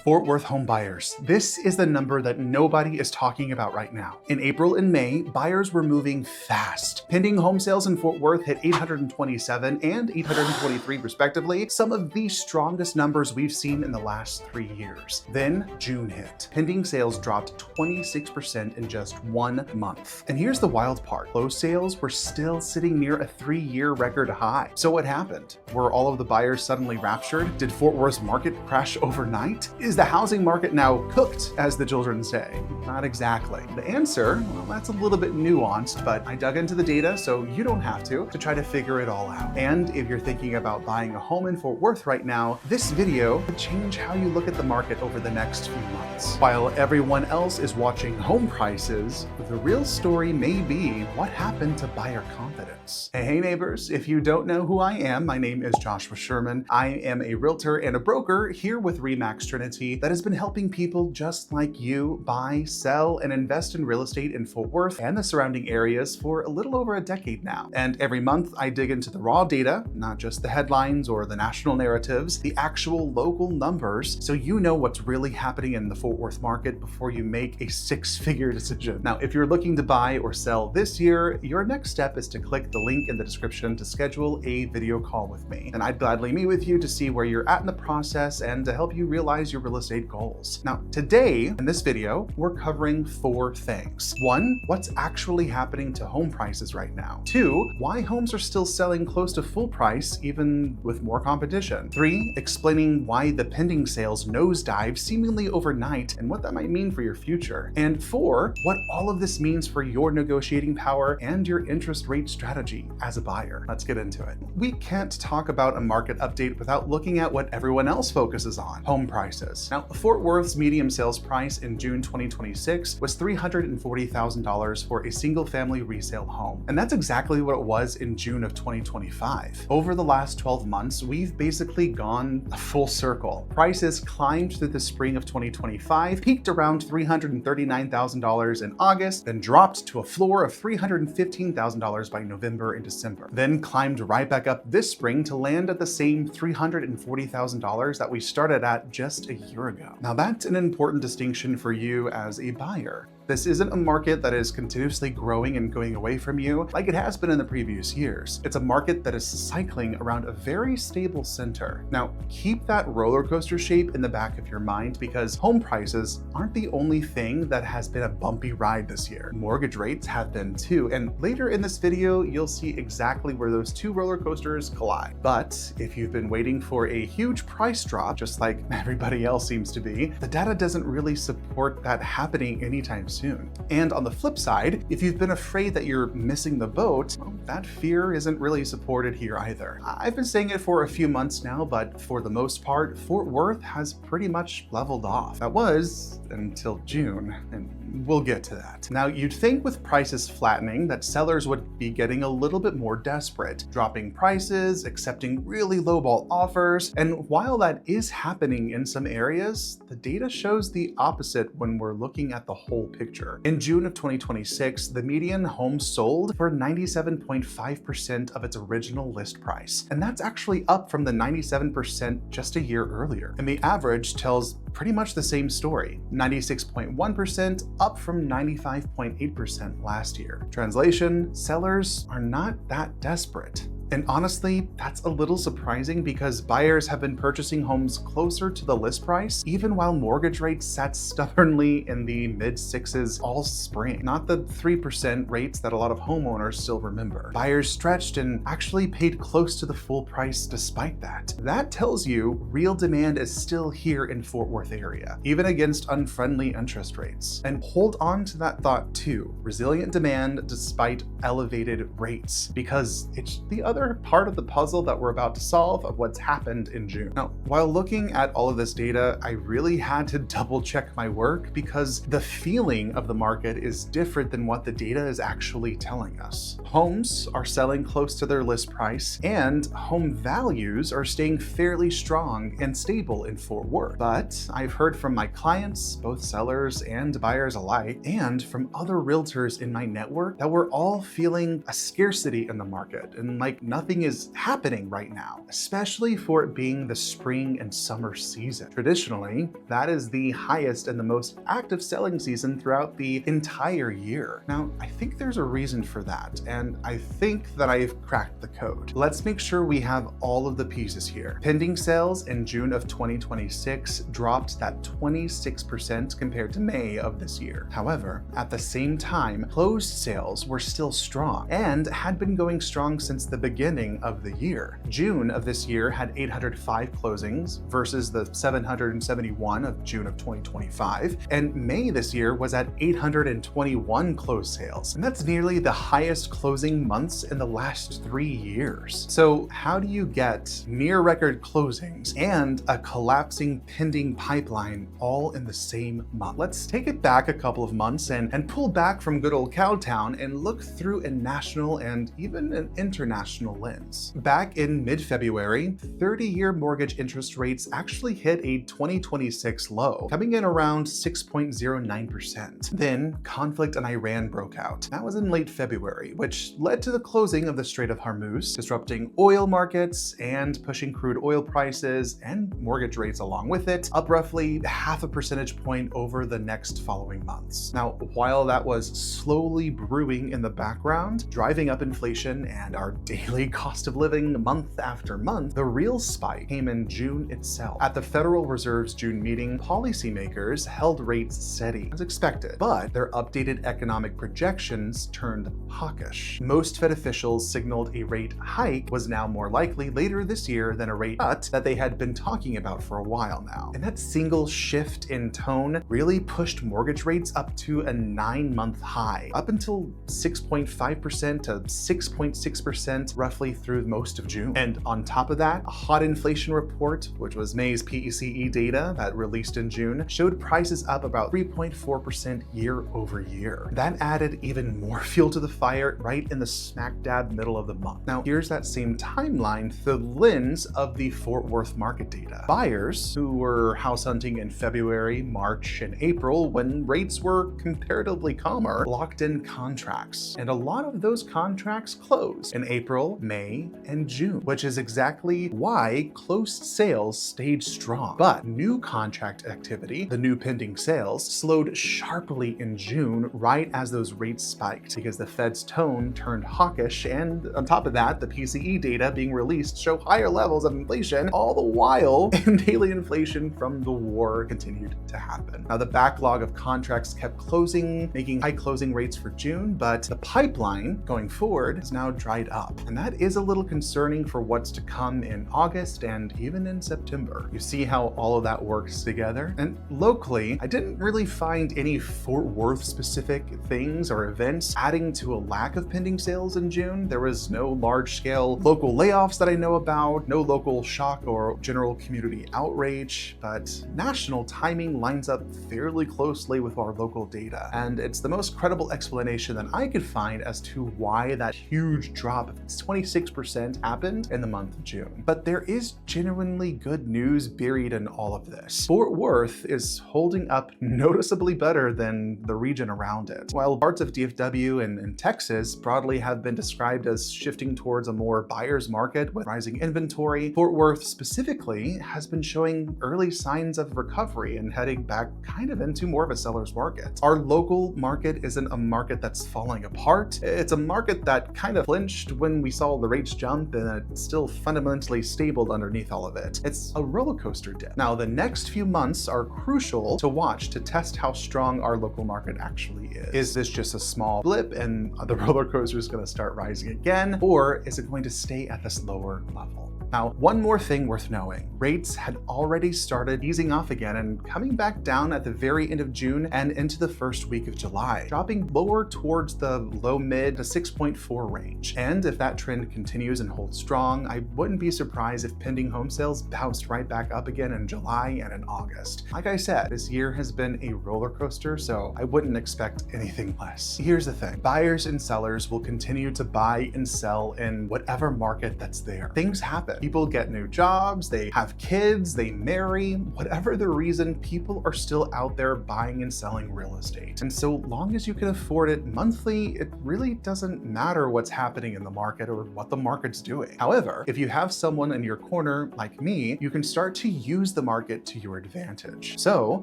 Fort Worth home buyers. This is the number that nobody is talking about right now. In April and May, buyers were moving fast. Pending home sales in Fort Worth hit 827 and 823 respectively, some of the strongest numbers we've seen in the last 3 years. Then June hit. Pending sales dropped 26% in just 1 month. And here's the wild part. Closed sales were still sitting near a 3-year record high. So what happened? Were all of the buyers suddenly raptured? Did Fort Worth's market crash overnight? Is the housing market now cooked, as the children say? Not exactly. The answer, well, that's a little bit nuanced, but I dug into the data so you don't have to try to figure it all out. And if you're thinking about buying a home in Fort Worth right now, this video could change how you look at the market over the next few months. While everyone else is watching home prices, the real story may be what happened to buyer confidence. Hey neighbors, if you don't know who I am, my name is Joshua Sherman. I am a realtor and a broker here with RE/MAX Trinity that has been helping people just like you buy, sell, and invest in real estate in Fort Worth and the surrounding areas for a little over a decade now. And every month I dig into the raw data, not just the headlines or the national narratives, the actual local numbers, so you know what's really happening in the Fort Worth market before you make a 6-figure decision. Now, if you're looking to buy or sell this year, your next step is to click the link in the description to schedule a video call with me. And I'd gladly meet with you to see where you're at in the process and to help you realize your real estate goals. Now, today in this video, we're covering 4 things. 1, what's actually happening to home prices right now. 2, why homes are still selling close to full price even with more competition. 3, explaining why the pending sales nosedive seemingly overnight and what that might mean for your future. And 4, what all of this means for your negotiating power and your interest rate strategy as a buyer. Let's get into it. We can't talk about a market update without looking at what everyone else focuses on: home prices. Now, Fort Worth's median sales price in June 2026 was $340,000 for a single-family resale home. And that's exactly what it was in June of 2025. Over the last 12 months, we've basically gone full circle. Prices climbed through the spring of 2025, peaked around $339,000 in August, then dropped to a floor of $315,000 by November and December. Then climbed right back up this spring to land at the same $340,000 that we started at just a year ago. Now that's an important distinction for you as a buyer. This isn't a market that is continuously growing and going away from you like it has been in the previous years. It's a market that is cycling around a very stable center. Now, keep that roller coaster shape in the back of your mind because home prices aren't the only thing that has been a bumpy ride this year. Mortgage rates have been too, and later in this video, you'll see exactly where those 2 roller coasters collide. But if you've been waiting for a huge price drop, just like everybody else seems to be, the data doesn't really support that happening anytime soon. And on the flip side, if you've been afraid that you're missing the boat, well, that fear isn't really supported here either. I've been saying it for a few months now, but for the most part, Fort Worth has pretty much leveled off. That was until June, and we'll get to that. Now, you'd think with prices flattening that sellers would be getting a little bit more desperate, dropping prices, accepting really lowball offers, and while that is happening in some areas, the data shows the opposite when we're looking at the whole picture. In June of 2026, the median home sold for 97.5% of its original list price, and that's actually up from the 97% just a year earlier. And the average tells pretty much the same story, 96.1%, up from 95.8% last year. Translation, sellers are not that desperate. And honestly, that's a little surprising because buyers have been purchasing homes closer to the list price, even while mortgage rates sat stubbornly in the mid-6s all spring, not the 3% rates that a lot of homeowners still remember. Buyers stretched and actually paid close to the full price despite that. That tells you real demand is still here in Fort Worth area, even against unfriendly interest rates. And hold on to that thought too, resilient demand despite elevated rates, because it's the other part of the puzzle that we're about to solve of what's happened in June. Now, while looking at all of this data, I really had to double check my work because the feeling of the market is different than what the data is actually telling us. Homes are selling close to their list price and home values are staying fairly strong and stable in Fort Worth. But I've heard from my clients, both sellers and buyers alike, and from other realtors in my network that we're all feeling a scarcity in the market and like nothing is happening right now, especially for it being the spring and summer season. Traditionally, that is the highest and the most active selling season throughout the entire year. Now, I think there's a reason for that, and I think that I've cracked the code. Let's make sure we have all of the pieces here. Pending sales in June of 2026 dropped that 26% compared to May of this year. However, at the same time, closed sales were still strong and had been going strong since the beginning of the year. June of this year had 805 closings versus the 771 of June of 2025, and May this year was at 821 closed sales, and that's nearly the highest closing months in the last 3 years. So how do you get near record closings and a collapsing pending pipeline all in the same month? Let's take it back a couple of months and pull back from good old Cowtown and look through a national and even an international lens. Back in mid-February, 30-year mortgage interest rates actually hit a 2026 low, coming in around 6.09%. Then conflict in Iran broke out. That was in late February, which led to the closing of the Strait of Hormuz, disrupting oil markets and pushing crude oil prices and mortgage rates along with it up roughly half a percentage point over the next following months. Now, while that was slowly brewing in the background, driving up inflation and our daily cost of living month after month, the real spike came in June itself. At the Federal Reserve's June meeting, policymakers held rates steady as expected, but their updated economic projections turned hawkish. Most Fed officials signaled a rate hike was now more likely later this year than a rate cut that they had been talking about for a while now. And that single shift in tone really pushed mortgage rates up to a 9-month high, up until 6.5% to 6.6% roughly through most of June. And on top of that, a hot inflation report, which was May's PCE data that released in June, showed prices up about 3.4% year over year. That added even more fuel to the fire right in the smack dab middle of the month. Now, here's that same timeline through the lens of the Fort Worth market data. Buyers who were house hunting in February, March, and April when rates were comparatively calmer locked in contracts, and a lot of those contracts closed in April, May, and June, which is exactly why closed sales stayed strong. But new contract activity, the new pending sales, slowed sharply in June right as those rates spiked because the Fed's tone turned hawkish, and on top of that, the PCE data being released show higher levels of inflation, all the while daily inflation from the war continued to happen. Now, the backlog of contracts kept closing, making high closing rates for June, but the pipeline going forward is now dried up. And that is a little concerning for what's to come in August and even in September. You see how all of that works together? And locally, I didn't really find any Fort Worth specific things or events adding to a lack of pending sales in June. There was no large scale local layoffs that I know about, no local shock or general community outrage, but national timing lines up fairly closely with our local data. And it's the most credible explanation that I could find as to why that huge drop of 26% happened in the month of June. But there is genuinely good news buried in all of this. Fort Worth is holding up noticeably better than the region around it. While parts of DFW and Texas broadly have been described as shifting towards a more buyer's market with rising inventory, Fort Worth specifically has been showing early signs of recovery and heading back kind of into more of a seller's market. Our local market isn't a market that's falling apart. It's a market that kind of flinched when we saw the rates jump, and it's still fundamentally stable underneath all of it. It's a roller coaster dip. Now, the next few months are crucial to watch to test how strong our local market actually is. Is this just a small blip and the roller coaster is going to start rising again, or is it going to stay at this lower level? Now, one more thing worth knowing. Rates had already started easing off again and coming back down at the very end of June and into the first week of July, dropping lower towards the low mid to 6.4 range. And if that trend continues and holds strong, I wouldn't be surprised if pending home sales bounced right back up again in July and in August. Like I said, this year has been a roller coaster, so I wouldn't expect anything less. Here's the thing. Buyers and sellers will continue to buy and sell in whatever market that's there. Things happen. People get new jobs, they have kids, they marry, whatever the reason, people are still out there buying and selling real estate. And so long as you can afford it monthly, it really doesn't matter what's happening in the market or what the market's doing. However, if you have someone in your corner like me, you can start to use the market to your advantage. So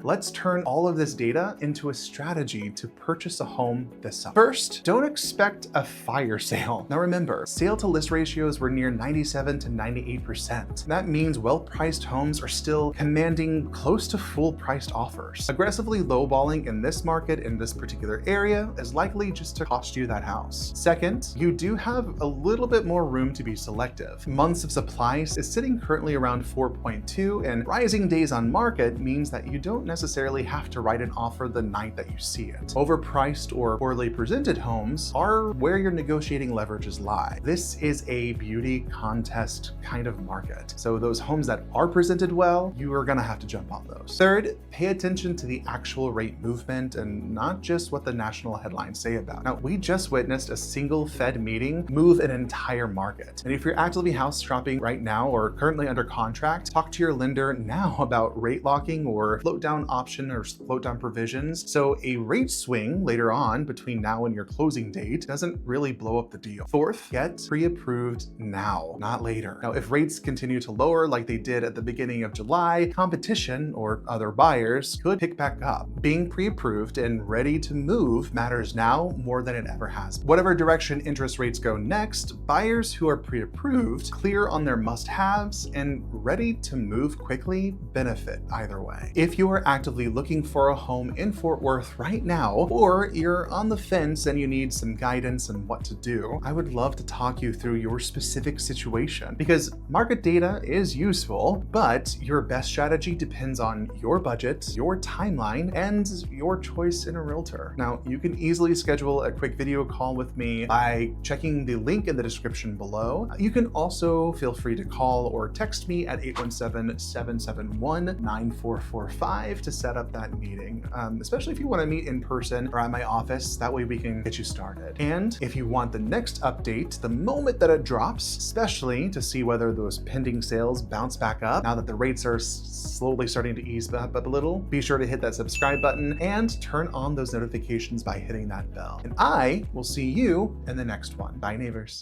let's turn all of this data into a strategy to purchase a home this summer. First, don't expect a fire sale. Now remember, sale to list ratios were near 97 to 98%. That means well-priced homes are still commanding close to full-priced offers. Aggressively lowballing in this market in this particular area is likely just to cost you that house. Second, you do have a little bit more room to be selective. Months of supply is sitting currently around 4.2, and rising days on market means that you don't necessarily have to write an offer the night that you see it. Overpriced or poorly presented homes are where your negotiating leverages lie. This is a beauty contest kind of market. So those homes that are presented well, you are gonna have to jump on those. Third, pay attention to the actual rate movement and not just what the national headlines say about it. Now, we just witnessed a single Fed meeting move an entire market. And if you're actively house shopping right now or currently under contract, talk to your lender now about rate locking or float down option or float down provisions. So a rate swing later on between now and your closing date doesn't really blow up the deal. Fourth, get pre-approved now, not later. Now, if rates continue to lower like they did at the beginning of July, competition or other buyers could pick back up. Being pre-approved and ready to move matters now more than it ever has. Whatever direction interest rates go next, buyers who are pre-approved, clear on their must-haves, and ready to move quickly benefit either way. If you are actively looking for a home in Fort Worth right now, or you're on the fence and you need some guidance on what to do, I would love to talk you through your specific situation, because market data is useful, but your best strategy depends on your budget, your timeline, and your choice in a realtor. Now, you can easily schedule a quick video call with me by checking the link in the description below. You can also feel free to call or text me at 817-771-9445 to set up that meeting, especially if you want to meet in person or at my office. That way we can get you started. And if you want the next update the moment that it drops, especially to see whether those pending sales bounce back up now that the rates are slowly starting to ease up a little, be sure to hit that subscribe button and turn on those notifications by hitting that bell. And I will see you in the next one. Bye, neighbors.